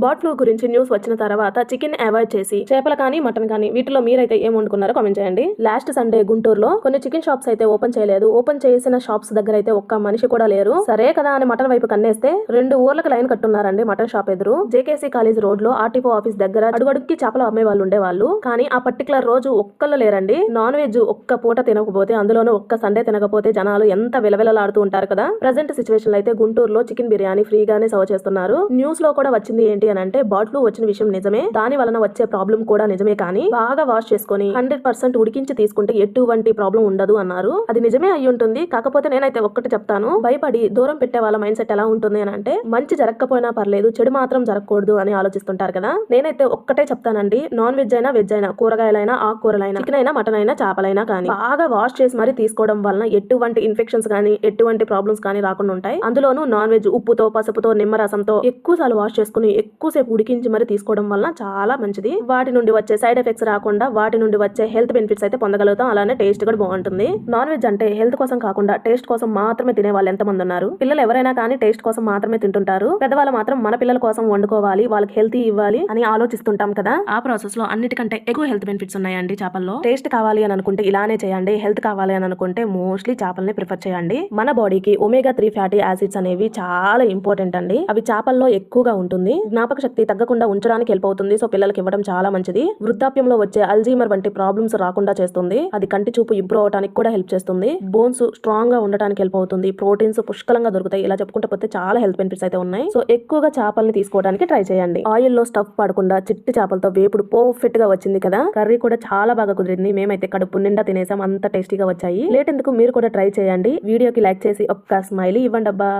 Bird flu గురించి news వచ్చిన తర్వాత చికెన్ అవాయిడ్ చేసి చేపలు కానీ మటన్ కానీ వీటిలో మీరైతే ఏం వండుకున్నారో కామెంట్ చేయండి. లాస్ట్ సండే గుంటూరులో కొన్ని చికెన్ షాప్స్ అయితే ఓపెన్ చేయలేదు. ఓపెన్ చేసిన షాప్స్ దగ్గర అయితే ఒక్క మనిషి కూడా లేరు. సరే కదా అని మటన్ వైపు కన్నేస్తే 2 ఊర్లకు లైన్ కట్టున్నారండి. మటన్ షాప్ ఎదురు జేకేసీ కాలేజ్ రోడ్ లో ఆర్టీఓ ఆఫీస్ దగ్గర అడుగడుక్కి చేపలు అమ్మే వాళ్ళు ఉండేవాళ్ళు. కానీ ఆ పర్టికులర్ రోజు ఒక్కళ్ళు లేరండి. నాన్ వెజ్ ఒక్క పూట తినకపోతే, అందులోనూ ఒక్క సండే తినకపోతే జనాలు ఎంత విలవిలలాడుతూ ఉంటారు కదా. ప్రెసెంట్ సిచువేషన్ లో అయితే గుంటూరులో చికెన్ బిర్యానీ ఫ్రీగానే సర్వ్ చేస్తున్నారు. న్యూస్ లో కూడా వచ్చింది ఏంటి అని అంటే బర్డ్ ఫ్లూ వచ్చిన విషయం నిజమే, దాని వలన వచ్చే ప్రాబ్లం కూడా నిజమే. కానీ బాగా వాష్ చేసుకుని 100% ఉడికించి తీసుకుంటే ఎటువంటి ప్రాబ్లం ఉండదు అన్నారు. అది నిజమే అయి ఉంటుంది. కాకపోతే నేనైతే ఒక్కటి చెప్తాను, భయపడి దూరం పెట్టే వాళ్ళ మైండ్ సెట్ ఎలా ఉంటుంది అని అంటే మంచి జరగకపోయినా పర్లేదు, చెడు మాత్రం జరగకూడదు అని ఆలోచిస్తుంటారు కదా. నేనైతే ఒక్కటే చెప్తానండి, నాన్ వెజ్ అయినా వెజ్ అయినా, కూరగాయలైనా ఆకుకూరలైనా, చికెన్ అయినా మటన్ అయినా చేపలైనా కానీ బాగా వాష్ చేసి మరి తీసుకోవడం వలన ఎటువంటి ఇన్ఫెక్షన్స్ కానీ ఎటువంటి ప్రాబ్లమ్స్ కానీ రాకుండా ఉంటాయి. అందులోనూ నాన్ వెజ్ ఉప్పుతో, పసుపుతో, నిమ్మరసంతో ఎక్కువసార్లు వాష్ చేసుకుని ఎక్కువసేపు ఉడికించి మరి తీసుకోవడం వలన చాలా మంచిది. వాటి నుండి వచ్చే సైడ్ ఎఫెక్ట్స్ రాకుండా వాటి నుండి వచ్చే హెల్త్ బెనిఫిట్స్ అయితే పొందగలుగుతాం. అలానే టేస్ట్ కూడా బాగుంటుంది. నాన్ వెజ్ అంటే హెల్త్ కోసం కాకుండా టేస్ట్ కోసం మాత్రమే తినే వాళ్ళు ఎంతమంది ఉన్నారు. పిల్లలు ఎవరైనా కానీ టేస్ట్ కోసం మాత్రమే తింటుంటారు. పెద్దవాళ్ళు మాత్రం మన పిల్లల కోసం వండుకోవాలి, వాళ్ళకి హెల్తీ ఇవ్వాలి అని ఆలోచిస్తుంటాం కదా. ఆ ప్రాసెస్ లో అన్నిటికంటే ఎక్కువ హెల్త్ బెనిఫిట్స్ ఉన్నాయండి చేపల్లో. టేస్ట్ కావాలి అని అనుకుంటే ఇలానే చేయండి, హెల్త్ కావాలి అని అనుకుంటే మోస్ట్లీ చేపల్ని ప్రిఫర్ చేయండి. మన బాడీకి ఒమేగా 3 ఫ్యాటీ యాసిడ్స్ అనేవి చాలా ఇంపార్టెంట్ అండి. అవి చేపల్లో ఎక్కువగా ఉంటుంది. జ్ఞాపక శక్తి తగ్గకుండా ఉంచడానికి హెల్ప్ అవుతుంది. సో పిల్లలకి ఇవ్వడం చాలా మంచిది. వృద్ధాప్యంలో వచ్చే అల్జీమర్ వంటి ప్రాబ్లమ్స్ రాకుండా చేస్తుంది. అది కంటి చూపు ఇంప్రూవ్ అవడానికి కూడా హెల్ప్ చేస్తుంది. బోన్స్ స్ట్రాంగ్ గా ఉండడానికి హెల్ప్ అవుతుంది. ప్రోటీన్స్ పుష్కలంగా దొరుకుతాయి. ఇలా చెప్పుకుంటే పోతే చాలా హెల్త్ బెనిఫిట్స్ అయితే ఉన్నాయి. సో ఎక్కువగా చేపల్ని తీసుకోవడానికి ట్రై చేయండి. ఆయిల్ లో స్టఫ్ పడకుండా చిట్టి చేపలతో వేపుడు పర్ఫెక్ట్ గా వచ్చింది కదా. కర్రీ కూడా చాలా బాగా కుదిరింది. మేమైతే కడుపు నిండా తినేసాం, అంత టేస్టీగా వచ్చాయి. లేట్ ఎందుకు, మీరు కూడా ట్రై చేయండి. వీడియోకి లైక్ చేసి ఒక్క స్మైలీ ఇవ్వండి అబ్బా.